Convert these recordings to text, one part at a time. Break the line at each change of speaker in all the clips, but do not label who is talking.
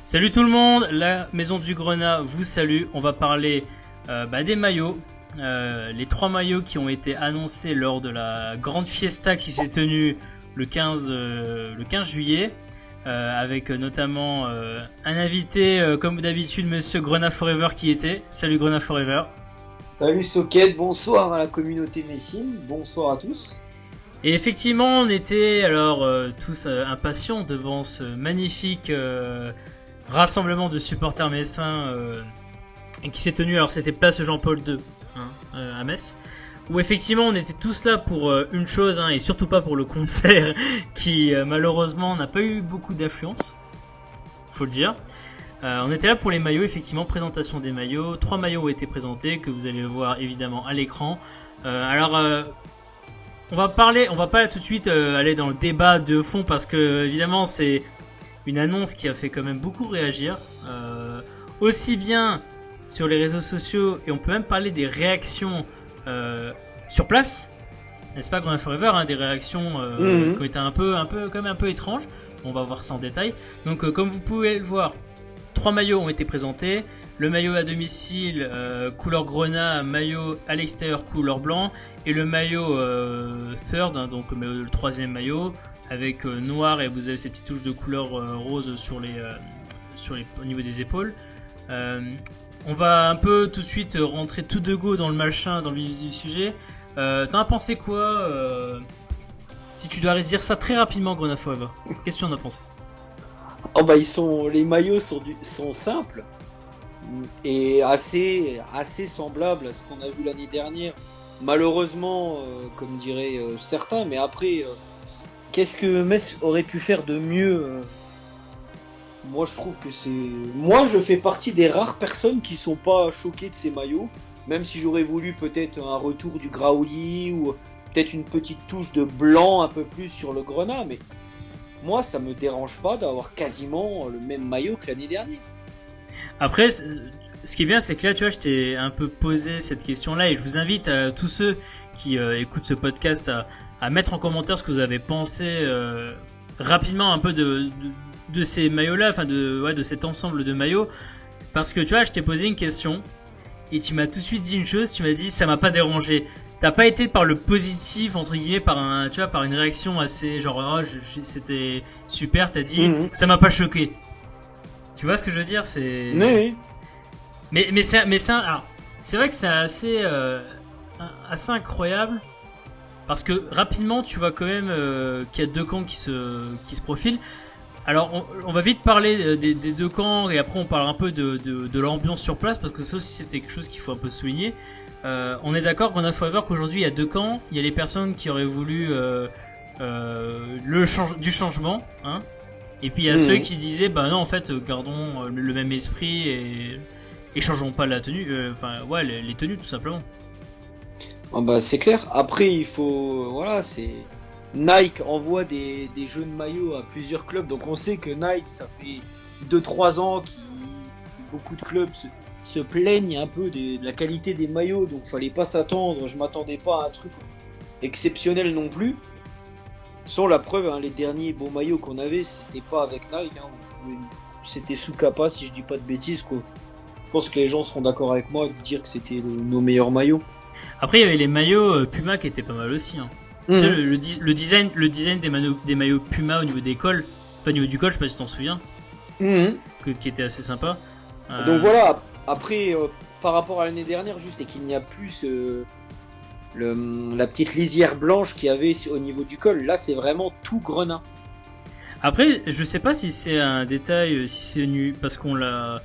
Salut tout le monde, la maison du Grenat vous salue. On va parler des maillots, les 3 maillots qui ont été annoncés lors de la grande fiesta qui s'est tenue le 15 juillet, avec notamment un invité comme d'habitude, Monsieur Grenat Forever qui était. Salut Grenat Forever.
Salut Socket, bonsoir à la communauté messine, bonsoir à tous.
Et effectivement, on était alors tous impatients devant ce magnifique rassemblement de supporters messins qui s'est tenu. Alors c'était place Jean-Paul II à Metz, où effectivement on était tous là pour une chose, et surtout pas pour le concert qui malheureusement n'a pas eu beaucoup d'affluence, faut le dire. On était là pour les maillots, effectivement, présentation des maillots. 3 maillots ont été présentés, que vous allez voir évidemment à l'écran. On va pas tout de suite aller dans le débat de fond parce que évidemment c'est une annonce qui a fait quand même beaucoup réagir, aussi bien sur les réseaux sociaux, et on peut même parler des réactions sur place, n'est-ce pas Grenat Forever, des réactions qui ont été un peu étranges. On va voir ça en détail. Donc comme vous pouvez le voir, 3 maillots ont été présentés. Le maillot à domicile couleur grenat, maillot à l'extérieur couleur blanc, et le maillot third, donc le 3e maillot avec noir, et vous avez ces petites touches de couleur rose au niveau des épaules. On va un peu tout de suite rentrer tout de go dans le machin, dans le vif du sujet. T'en as pensé quoi si tu dois dire ça très rapidement, Grenat Forever, qu'est-ce que tu en as pensé?
Les maillots sont simples et assez semblables à ce qu'on a vu l'année dernière. Malheureusement, comme diraient certains, mais après, qu'est-ce que Metz aurait pu faire de mieux? Moi, je trouve que je fais partie des rares personnes qui sont pas choquées de ces maillots, même si j'aurais voulu peut-être un retour du Graouli ou peut-être une petite touche de blanc un peu plus sur le grenat, mais moi, ça me dérange pas d'avoir quasiment le même maillot que l'année dernière.
Après, ce qui est bien, c'est que là, tu vois, je t'ai un peu posé cette question-là, et je vous invite à tous ceux qui écoutent ce podcast à mettre en commentaire ce que vous avez pensé rapidement un peu de ces maillots-là, de cet ensemble de maillots, parce que tu vois, je t'ai posé une question et tu m'as tout de suite dit une chose. Tu m'as dit ça m'a pas dérangé. T'as pas été par le positif entre guillemets, par une réaction assez genre c'était super. T'as dit ça m'a pas choqué. Tu vois ce que je veux dire, c'est.
Oui.
Mais c'est vrai que c'est assez incroyable, parce que rapidement tu vois quand même qu'il y a 2 camps qui se profilent. Alors on va vite parler des 2 camps, et après on parle un peu de l'ambiance sur place, parce que ça aussi c'était quelque chose qu'il faut un peu souligner. On est d'accord, Grenat Forever, qu'aujourd'hui il y a 2 camps. Il y a les personnes qui auraient voulu du changement, et puis il y a ceux qui disaient non, en fait gardons le même esprit et changeons pas la tenue, les tenues tout simplement.
C'est clair. Après, il faut, c'est Nike envoie des jeux de maillots à plusieurs clubs, donc on sait que Nike, ça fait 2-3 ans que beaucoup de clubs se plaignent un peu de la qualité des maillots, donc fallait pas s'attendre. Je m'attendais pas à un truc exceptionnel non plus. Sans la preuve, les derniers beaux maillots qu'on avait, c'était pas avec Nike, c'était sous Kappa, si je dis pas de bêtises, quoi. Je pense que les gens seront d'accord avec moi de dire que c'était nos meilleurs maillots.
Après, il y avait les maillots Puma qui étaient pas mal aussi. Tu sais, le design des maillots Puma au niveau des cols, au niveau du col, je sais pas si tu t'en souviens, qui était assez sympa.
Donc voilà, après, par rapport à l'année dernière, juste, et qu'il n'y a plus la petite lisière blanche qu'il y avait au niveau du col. Là, c'est vraiment tout grenat.
Après, je sais pas si c'est un détail, si c'est nu, parce qu'on l'a.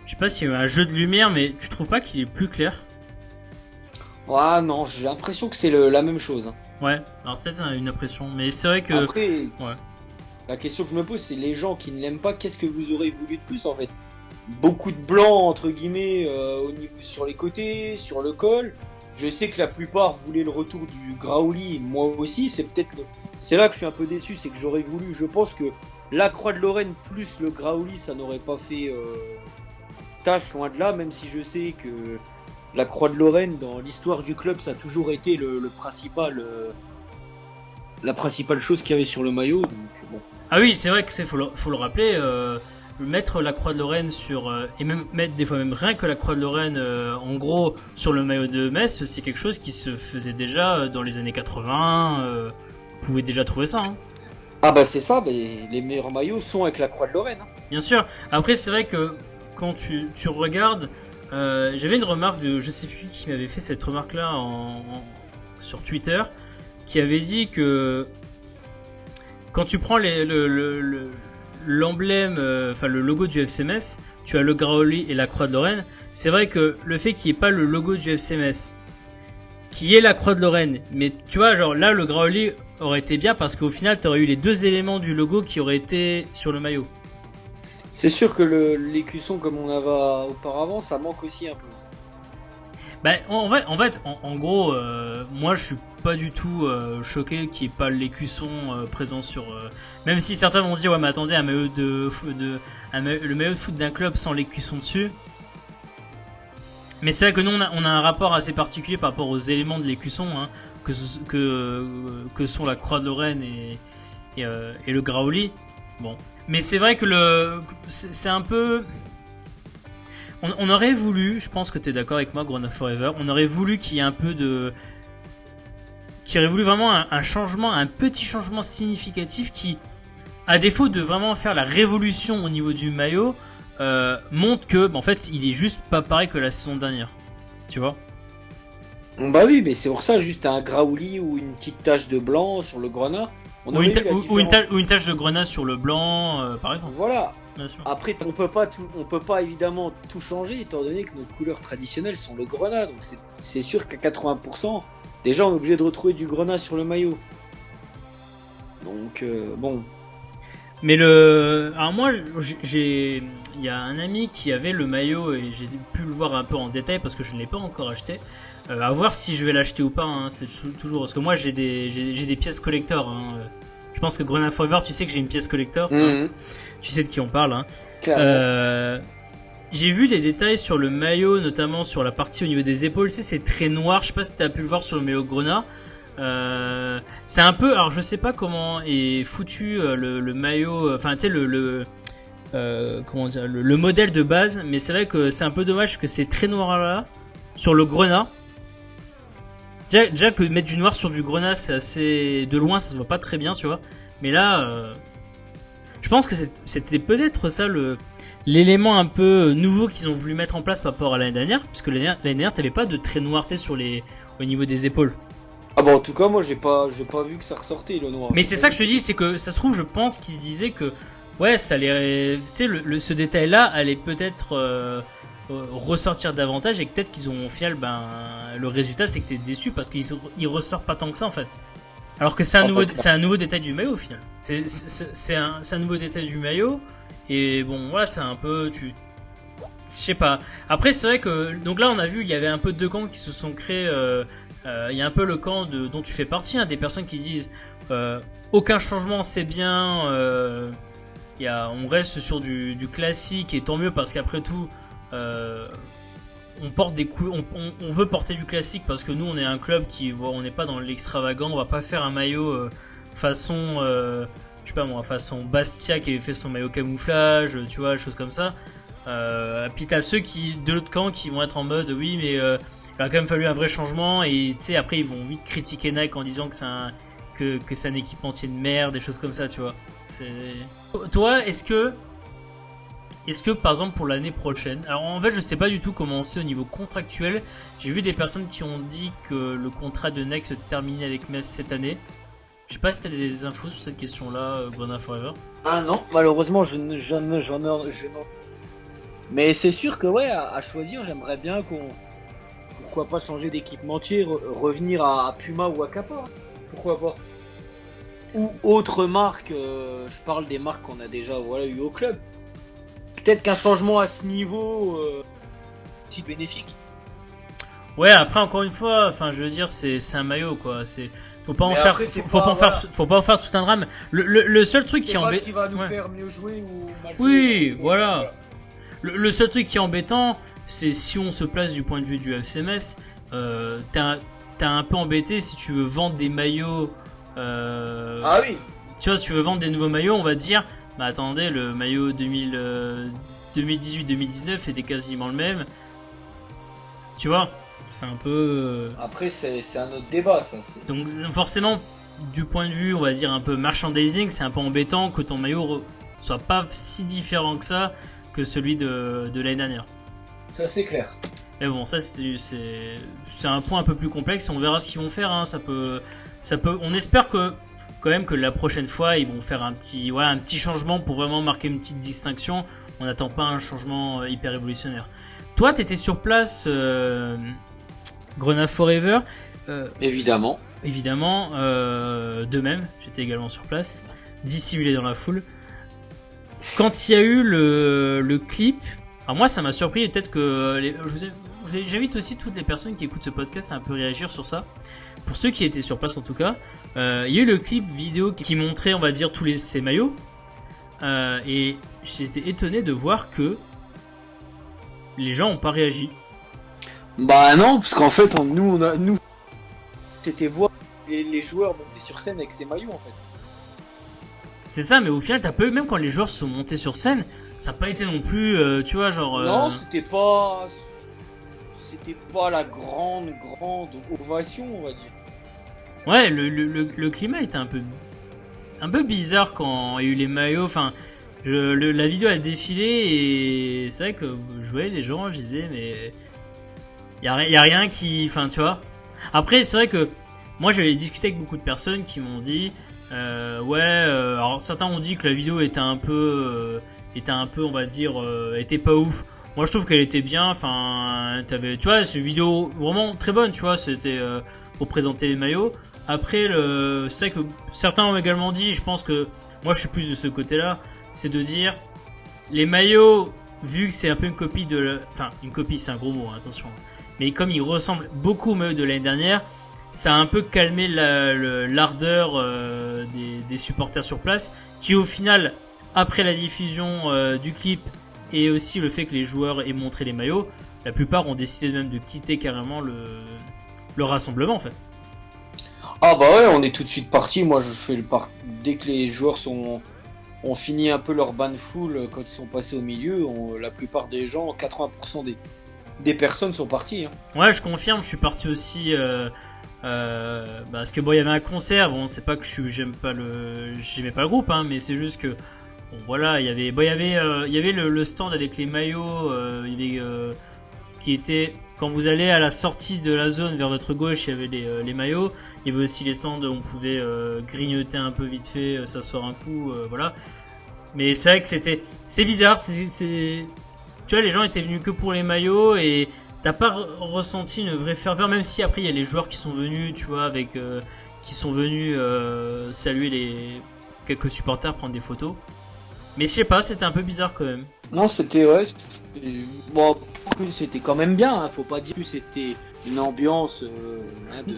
Je sais pas s'il y a eu un jeu de lumière, mais tu trouves pas qu'il est plus clair?
Ah non, j'ai l'impression que c'est la même chose.
Ouais, alors c'est peut-être une impression, mais c'est vrai que.
Après, la question que je me pose, c'est les gens qui ne l'aiment pas, qu'est-ce que vous aurez voulu de plus en fait? Beaucoup de blanc entre guillemets au niveau sur les côtés, sur le col. Je sais que la plupart voulaient le retour du Graouli, moi aussi. C'est là que je suis un peu déçu, c'est que j'aurais voulu. Je pense que la Croix de Lorraine plus le Graouli, ça n'aurait pas fait tâche, loin de là. Même si je sais que la Croix de Lorraine, dans l'histoire du club, ça a toujours été la principale chose qu'il y avait sur le maillot. Donc, bon.
Ah oui, c'est vrai que faut le rappeler. mettre la croix de Lorraine sur et même mettre des fois même rien que la croix de Lorraine en gros sur le maillot de Metz, c'est quelque chose qui se faisait déjà dans les années 80. Vous pouvez déjà trouver ça. Hein.
Ah bah c'est ça, les meilleurs maillots sont avec la croix de Lorraine. Hein.
Bien sûr. Après c'est vrai que quand tu regardes, j'avais une remarque de je sais plus qui m'avait fait cette remarque là sur Twitter, qui avait dit que quand tu prends l'emblème, enfin le logo du FC Metz, tu as le Graoli et la croix de Lorraine. C'est vrai que le fait qu'il n'y ait pas le logo du FC Metz, qui est la croix de Lorraine, mais tu vois, genre là le Graoli aurait été bien parce qu'au final tu aurais eu les deux éléments du logo qui auraient été sur le maillot.
C'est sûr que l'écusson comme on avait auparavant, ça manque aussi un peu.
Bah, en gros, moi je suis pas du tout choqué qu'il n'y ait pas l'écusson présent sur. Même si certains vont dire ouais mais attendez le maillot de foot d'un club sans l'écusson dessus. Mais c'est vrai que nous on a un rapport assez particulier par rapport aux éléments de l'écusson, hein, que sont la croix de Lorraine et le Graoli. Bon, mais c'est vrai que c'est un peu. On aurait voulu, je pense que tu es d'accord avec moi, Grona Forever, on aurait voulu qu'il y ait un peu de. Qui aurait voulu vraiment un changement, un petit changement significatif qui, à défaut de vraiment faire la révolution au niveau du maillot, montre que, en fait, il est juste pas pareil que la saison dernière. Tu vois ?
Bah oui, mais c'est pour ça, juste un Graouli ou une petite tache de blanc sur le Grona.
Ou une tache de Grona sur le blanc, par exemple.
Voilà. Après, on peut pas évidemment tout changer étant donné que nos couleurs traditionnelles sont le Grenat. Donc c'est sûr qu'à 80%, déjà on est obligé de retrouver du Grenat sur le maillot. Donc bon.
Mais alors moi, il y a un ami qui avait le maillot et j'ai pu le voir un peu en détail parce que je ne l'ai pas encore acheté. À voir si je vais l'acheter ou pas. Hein, c'est toujours parce que moi j'ai des pièces collector. Hein. Je pense que Grenat Forever, tu sais que j'ai une pièce collector. Hein. Tu sais de qui on parle. Hein. J'ai vu des détails sur le maillot, notamment sur la partie au niveau des épaules. Tu sais, c'est très noir. Je sais pas si tu as pu le voir sur le maillot Grenat. C'est un peu. Alors, je sais pas comment est foutu le maillot. Enfin, tu sais, comment dire, le modèle de base. Mais c'est vrai que c'est un peu dommage que c'est très noir là. Sur le Grenat. Déjà que mettre du noir sur du Grenat, c'est assez. De loin, ça se voit pas très bien, tu vois. Mais là. Je pense que c'était peut-être ça l'élément un peu nouveau qu'ils ont voulu mettre en place par rapport à l'année dernière, parce que l'année dernière t'avais pas de traits noirs au niveau des épaules.
Ah bah en tout cas moi j'ai pas vu que ça ressortait le noir.
Mais c'est ça que je te dis, c'est que ça se trouve je pense qu'ils se disaient que ouais ça allait, tu sais ce détail là allait peut-être ressortir davantage et que peut-être qu'ils ont au final le résultat c'est que t'es déçu parce qu'il ressort pas tant que ça en fait. Alors que c'est un nouveau détail du maillot au final. C'est un nouveau détail du maillot. Et bon, voilà, c'est un peu. Je sais pas. Après, c'est vrai que. Donc là, on a vu, il y avait un peu deux camps qui se sont créés. Il y a un peu le camp dont tu fais partie. Hein, des personnes qui disent aucun changement, c'est bien. On reste sur du classique et tant mieux parce qu'après tout. On porte on veut porter du classique parce que nous on est un club on n'est pas dans l'extravagant, on va pas faire un maillot façon je sais pas moi, façon Bastia qui avait fait son maillot camouflage, tu vois, choses comme ça. Puis t'as ceux qui de l'autre camp qui vont être en mode oui mais il a quand même fallu un vrai changement et tu sais après ils vont vite critiquer Nike en disant que c'est un équipementier de merde, des choses comme ça, tu vois. Toi, est-ce que par exemple pour l'année prochaine, alors en fait je sais pas du tout comment c'est au niveau contractuel, j'ai vu des personnes qui ont dit que le contrat de Nike se terminait avec Metz cette année. Je sais pas si t'as des infos sur cette question là, Grona Forever.
Ah non, malheureusement j'en mais c'est sûr que ouais, à choisir j'aimerais bien pourquoi pas changer d'équipementier, revenir à Puma ou à Kappa, pourquoi pas. Ou autre marque, je parle des marques qu'on a déjà eu au club. Peut-être qu'un changement à ce niveau est bénéfique.
Ouais, après encore une fois, enfin je veux dire c'est un maillot quoi, faut pas en faire tout un drame. Le seul truc qui embête,
qui va nous faire mieux jouer ou mal jouer.
Oui, voilà. Le seul truc qui est embêtant, c'est si on se place du point de vue du FC Metz, t'es un peu embêté si tu veux vendre des maillots.
Ah oui.
Tu vois, si tu veux vendre des nouveaux maillots, on va dire Bah attendez, le maillot 2018-2019 était quasiment le même. Tu vois, c'est un peu...
Après, c'est un autre débat, ça.
Donc forcément, du point de vue, on va dire, un peu merchandising, c'est un peu embêtant que ton maillot soit pas si différent que ça que celui de l'année dernière.
Ça, c'est clair.
Mais bon, ça c'est un point un peu plus complexe. On verra ce qu'ils vont faire. Hein. Ça peut. On espère que quand même que la prochaine fois ils vont faire un petit changement pour vraiment marquer une petite distinction. On n'attend pas un changement hyper révolutionnaire. Toi, t'étais sur place, Grenade Forever.
Évidemment.
Évidemment. De même, j'étais également sur place, dissimulé dans la foule. Quand il y a eu le clip. Alors moi ça m'a surpris et peut-être que j'invite aussi toutes les personnes qui écoutent ce podcast à un peu réagir sur ça. Pour ceux qui étaient sur place en tout cas, il y a eu le clip vidéo qui montrait on va dire tous ces maillots et j'étais étonné de voir que les gens n'ont pas réagi.
Bah non, parce qu'en fait nous c'était voir les joueurs monter sur scène avec ces maillots en fait.
C'est ça, mais au final t'as pas eu, même quand les joueurs sont montés sur scène, ça n'a pas été non plus, tu vois, genre...
Non, c'était pas la grande ovation, on va dire.
Ouais, le climat était un peu bizarre quand il y a eu les maillots, enfin... la vidéo a défilé et c'est vrai que je voyais les gens, je disais, mais... Y a rien qui... Enfin, tu vois. Après, c'est vrai que moi j'avais discuté avec beaucoup de personnes qui m'ont dit... alors certains ont dit que la vidéo était un peu, on va dire, était pas ouf. Moi je trouve qu'elle était bien. Enfin, tu vois, c'est une vidéo vraiment très bonne. Tu vois, c'était pour présenter les maillots. Après, c'est vrai que certains ont également dit. Je pense que moi je suis plus de ce côté-là. C'est de dire les maillots, vu que c'est un peu une copie enfin une copie, c'est un gros mot, hein, attention. Mais comme ils ressemblent beaucoup aux maillots de l'année dernière. Ça a un peu calmé l'ardeur des supporters sur place, qui au final, après la diffusion du clip et aussi le fait que les joueurs aient montré les maillots, la plupart ont décidé même de quitter carrément le rassemblement en fait.
Ah bah ouais, on est tout de suite parti. Moi, dès que les joueurs ont fini un peu leur bain de foule, quand ils sont passés au milieu, la plupart des gens, 80% des personnes sont parties. Hein.
Ouais, je confirme, je suis parti aussi... parce que bon, il y avait un concert. Bon, c'est pas que j'aimais pas le groupe, hein, mais c'est juste que bon, voilà, il y avait le stand avec les maillots, qui était quand vous allez à la sortie de la zone vers votre gauche, il y avait les maillots. Il y avait aussi les stands où on pouvait grignoter un peu vite fait, s'asseoir un coup, voilà. Mais c'est vrai que c'est bizarre, tu vois, les gens étaient venus que pour les maillots et t'as pas ressenti une vraie ferveur, même si après il y a les joueurs qui sont venus, tu vois, qui sont venus saluer quelques supporters, prendre des photos. Mais je sais pas, c'était un peu bizarre quand même.
Non, c'était bon, c'était quand même bien. Hein, faut pas dire que c'était une ambiance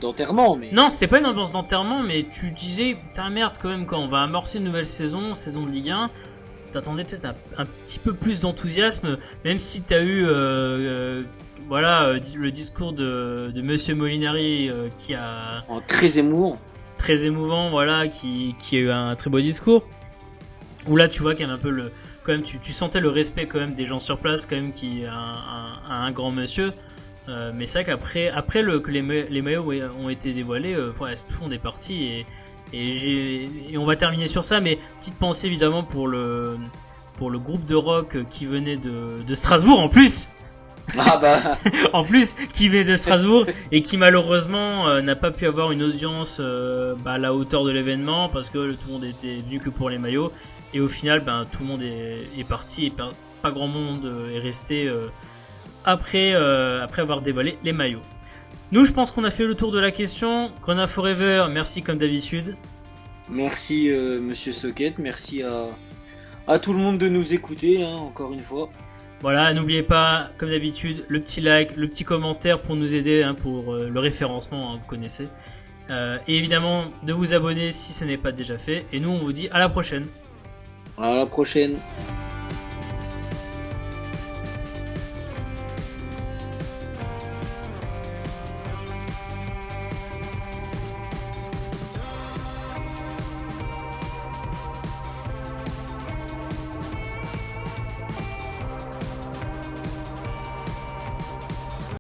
d'enterrement, mais.
Non, c'était pas une ambiance d'enterrement, mais tu disais, putain merde quand même, quand on va amorcer une nouvelle saison de Ligue 1. T'attendais peut-être un petit peu plus d'enthousiasme, même si t'as eu le discours de Monsieur Molinari qui a...
Très émouvant.
Très émouvant, voilà, qui a eu un très beau discours. Où là, tu vois qu'il y avait un peu quand même, tu sentais le respect quand même des gens sur place, quand même, qui un grand monsieur. Mais c'est vrai qu'après que les maillots ont été dévoilés, tout le monde est parti et on va terminer sur ça. Mais petite pensée évidemment pour le groupe de rock qui venait de Strasbourg en plus.
Ah bah.
En plus, qui venait de Strasbourg et qui malheureusement n'a pas pu avoir une audience à la hauteur de l'événement parce que tout le monde était venu que pour les maillots et au final tout le monde est parti et pas grand monde est resté après avoir dévoilé les maillots. Nous, je pense qu'on a fait le tour de la question. Grenade Forever, merci comme d'habitude.
Merci Monsieur Socket, merci à tout le monde de nous écouter, hein, encore une fois.
Voilà, n'oubliez pas, comme d'habitude, le petit like, le petit commentaire pour nous aider, hein, pour le référencement, hein, vous connaissez. Et évidemment, de vous abonner si ce n'est pas déjà fait. Et nous, on vous dit à la prochaine.
À la prochaine.